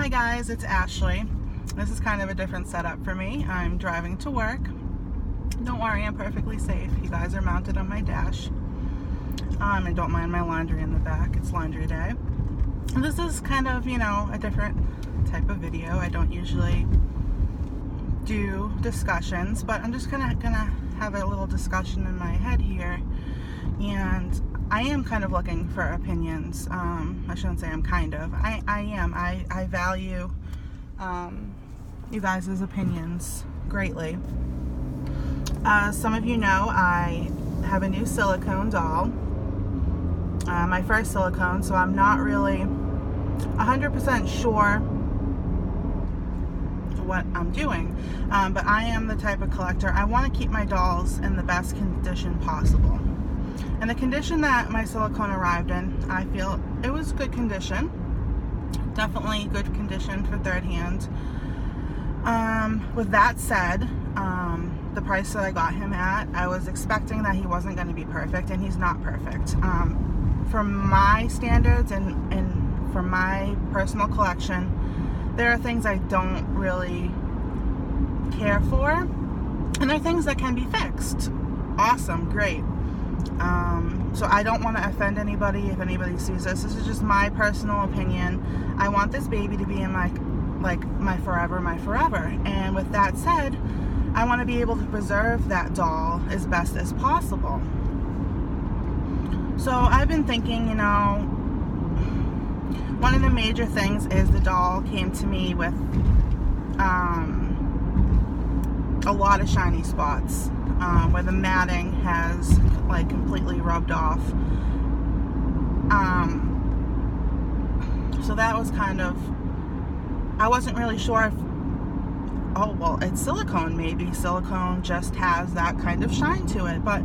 Hi guys, it's Ashley. This is kind of a different setup for me. I'm driving to work. Don't worry, I'm perfectly safe. You guys are mounted on my dash. And don't mind my laundry in the back. It's laundry day. And this is kind of, a different type of video. I don't usually do discussions, but I'm just gonna have a little discussion in my head here. And I am kind of looking for opinions. I shouldn't say I'm kind of. I am. I value you guys' opinions greatly. Some of you know I have a new silicone doll. My first silicone, so I'm not really 100% sure what I'm doing. But I am the type of collector. I want to keep my dolls in the best condition possible. And the condition that my silicone arrived in, I feel it was good condition. Definitely good condition for third hand. With that said, the price that I got him at, I was expecting that he wasn't going to be perfect, and he's not perfect. From my standards and from my personal collection, there are things I don't really care for, and there are things that can be fixed. Awesome, great. So I don't want to offend anybody if anybody sees this. This is just my personal opinion. I want this baby to be in my forever. And with that said, I want to be able to preserve that doll as best as possible. So I've been thinking, one of the major things is the doll came to me with a lot of shiny spots, where the matting has completely rubbed off. So that was kind of, I wasn't really sure if, oh well, it's silicone, maybe silicone just has that kind of shine to it, but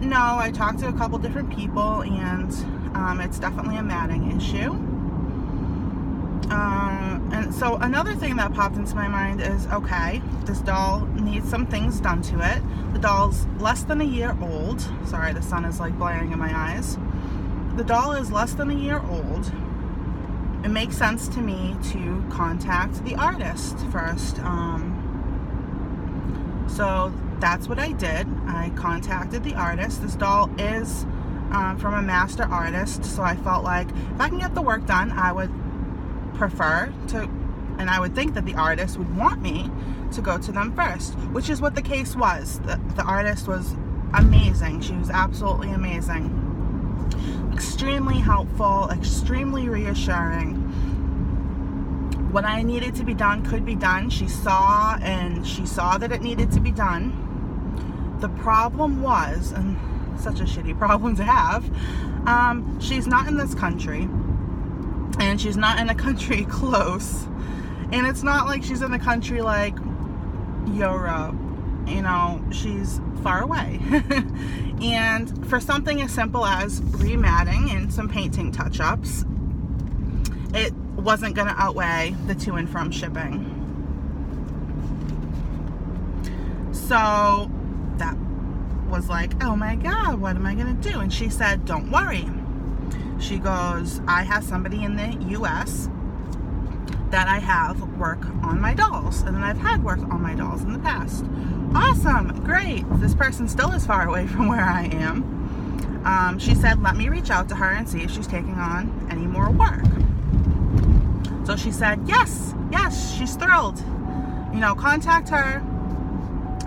no, I talked to a couple different people, and it's definitely a matting issue. And so another thing that popped into my mind is, okay, this doll needs some things done to it. The doll's less than a year old. Sorry, the sun is blaring in my eyes. The doll is less than a year old. It makes sense to me to contact the artist first. So that's what I did. I contacted the artist. This doll is from a master artist, so I felt like if I can get the work done, I would prefer to, and I would think that the artist would want me to go to them first, which is what the case was. The artist was amazing. She was absolutely amazing. Extremely helpful, extremely reassuring. What I needed to be done could be done. She saw that it needed to be done. The problem was, and such a shitty problem to have, she's not in this country. And she's not in a country close. And it's not like she's in a country like Europe. She's far away. And for something as simple as rematting and some painting touch-ups, it wasn't going to outweigh the to and from shipping. So that was oh my God, what am I going to do? And she said, don't worry. She goes, I have somebody in the U.S. that I have work on my dolls, and then I've had work on my dolls in the past. Awesome, great. This person still is far away from where I am. She said, let me reach out to her and see if she's taking on any more work. So she said, yes, she's thrilled. Contact her.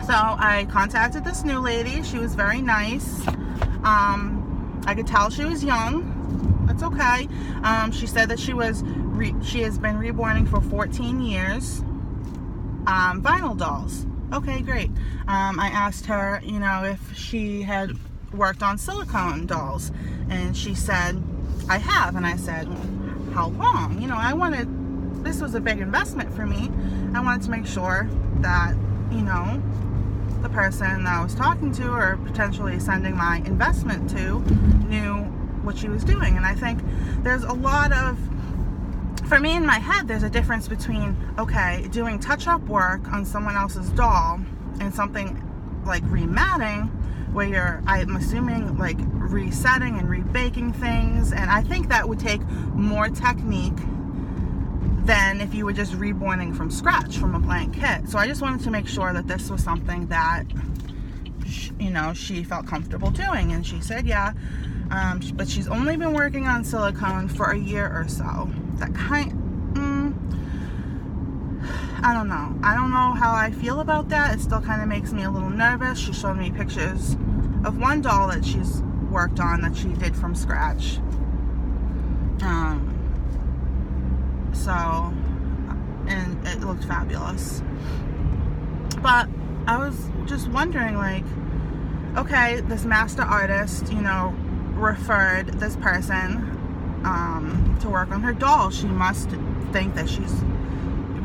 So I contacted this new lady. She was very nice. I could tell she was young. That's okay. She said that she has been reborning for 14 years. Vinyl dolls. Okay, great. I asked her, if she had worked on silicone dolls, and she said, I have. And I said, how long? This was a big investment for me. I wanted to make sure that, the person that I was talking to, or potentially sending my investment to, knew what she was doing. And I think there's a lot of, for me in my head, there's a difference between, okay, doing touch-up work on someone else's doll and something like rematting, where I'm assuming resetting and rebaking things, and I think that would take more technique than if you were just reborning from scratch from a blank kit. So I just wanted to make sure that this was something that she felt comfortable doing, and she said yeah. But she's only been working on silicone for a year or so. That I don't know how I feel about that. It still kind of makes me a little nervous. She showed me pictures of one doll that she's worked on that she did from scratch. And it looked fabulous. But I was just wondering, like, okay, this master artist, referred this person to work on her doll. She must think that she's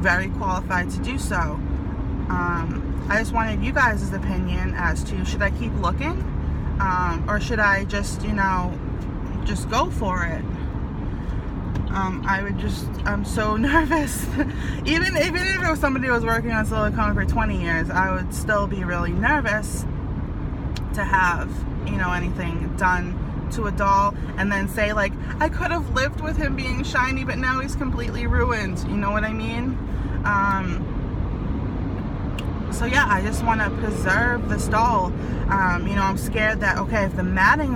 very qualified to do so. I just wanted you guys' opinion as to, should I keep looking, or should I just go for it? I'm so nervous. even if it was somebody who was working on silicone for 20 years, I would still be really nervous to have anything done to a doll and then say, like, I could have lived with him being shiny, but now he's completely ruined. You know what I mean? So yeah, I just want to preserve this doll. I'm scared that, okay, if the matting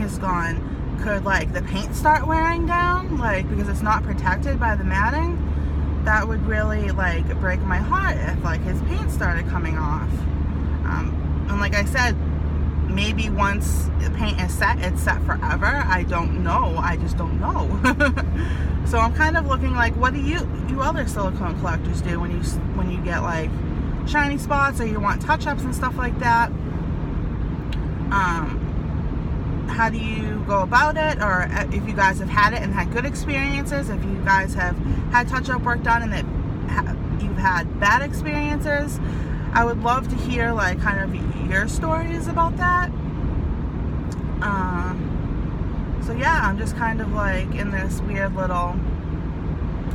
is gone, could, like, the paint start wearing down, like, because it's not protected by the matting? That would really, like, break my heart if, like, his paint started coming off. And like I said, maybe once the paint is set, it's set forever. I don't know. I just don't know. So I'm kind of looking like, what do you other silicone collectors do when you get, like, shiny spots, or you want touch-ups and stuff like that? How do you go about it? Or if you guys have had it and had good experiences, if you guys have had touch-up work done and that you've had bad experiences, I would love to hear, like, kind of your stories about that. So yeah, I'm just kind of like in this weird little,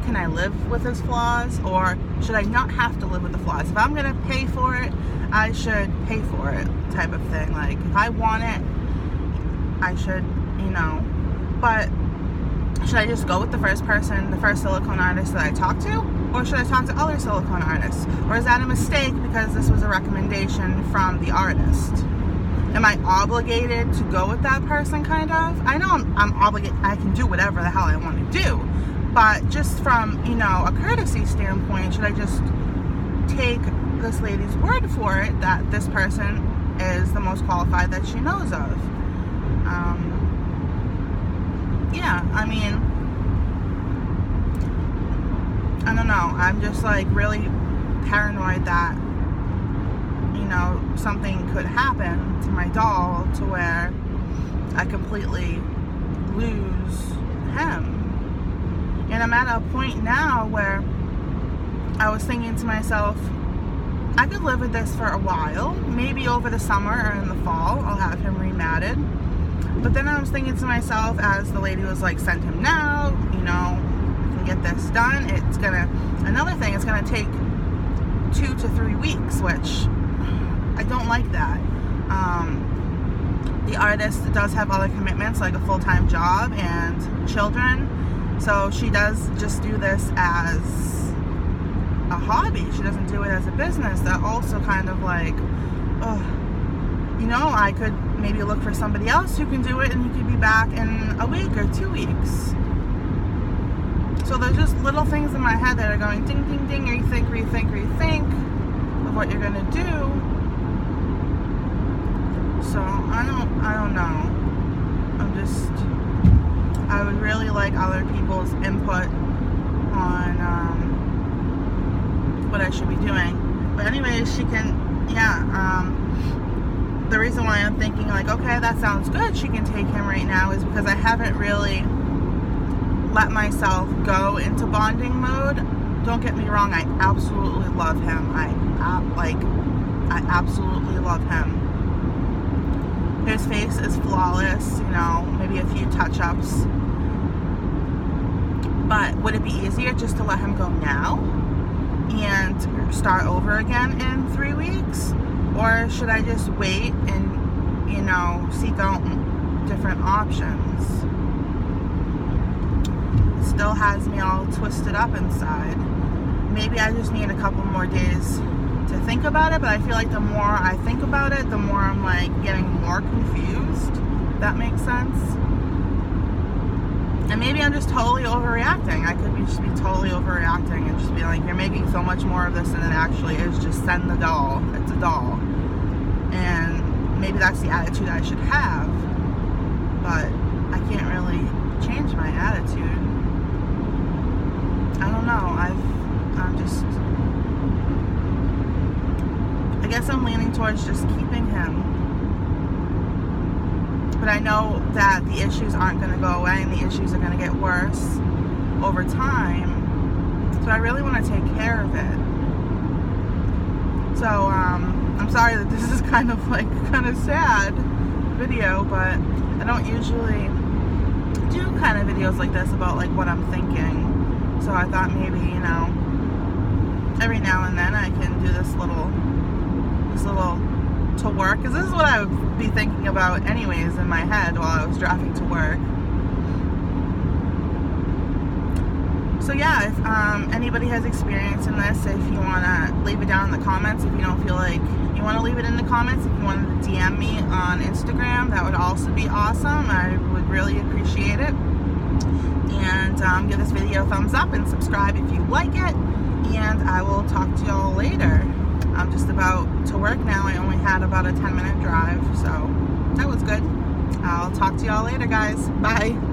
can I live with his flaws, or should I not have to live with the flaws? If I'm gonna pay for it, I should pay for it, type of thing. Like, if I want it, I should, but should I just go with the first silicone artist that I talk to? Or should I talk to other silicone artists? Or is that a mistake because this was a recommendation from the artist? Am I obligated to go with that person, kind of? I know I'm obligated. I can do whatever the hell I want to do. But just from, a courtesy standpoint, should I just take this lady's word for it that this person is the most qualified that she knows of? Yeah, I mean, I don't know. I'm just, like, really paranoid that, something could happen to my doll to where I completely lose him. And I'm at a point now where I was thinking to myself, I could live with this for a while. Maybe over the summer or in the fall, I'll have him rematted. But then I was thinking to myself, as the lady was like, send him now, we can get this done. It's gonna take 2 to 3 weeks, which I don't like that. The artist does have other commitments, like a full-time job and children. So she does just do this as a hobby. She doesn't do it as a business. That also kind of like, I could maybe look for somebody else who can do it, and you could be back in a week or 2 weeks. So there's just little things in my head that are going ding, ding, ding, rethink of what you're gonna do. So I don't know. I would really like other people's input on what I should be doing. But anyways, the reason why I'm thinking, like, okay, that sounds good, she can take him right now, is because I haven't really let myself go into bonding mode. Don't get me wrong, I absolutely love him. I absolutely love him. His face is flawless, maybe a few touch-ups. But would it be easier just to let him go now and start over again in 3 weeks? Or should I just wait and, seek out different options? still has me all twisted up inside. Maybe I just need a couple more days to think about it, but I feel like the more I think about it, the more I'm like getting more confused, if that makes sense. And maybe I'm just totally overreacting. I could just be totally overreacting and just be like, you're making so much more of this than it actually is. Just send the doll. It's a doll. And maybe that's the attitude I should have, but I can't really change my attitude. I don't know. I guess I'm leaning towards just keeping him. But I know that the issues aren't going to go away and the issues are going to get worse over time. So I really want to take care of it. So I'm sorry that this is kind of sad video, but I don't usually do kind of videos like this about like what I'm thinking. So I thought maybe, every now and then I can do this little to work, because this is what I would be thinking about anyways in my head while I was driving to work. So yeah, if anybody has experience in this, if you want to leave it down in the comments, if you don't feel like you want to leave it in the comments, if you wanted to DM me on Instagram, that would also be awesome. I would really appreciate it. And give this video a thumbs up and subscribe if you like it. And I will talk to y'all later. I'm just about to work now. I only had about a 10-minute drive, so that was good. I'll talk to y'all later, guys. Bye.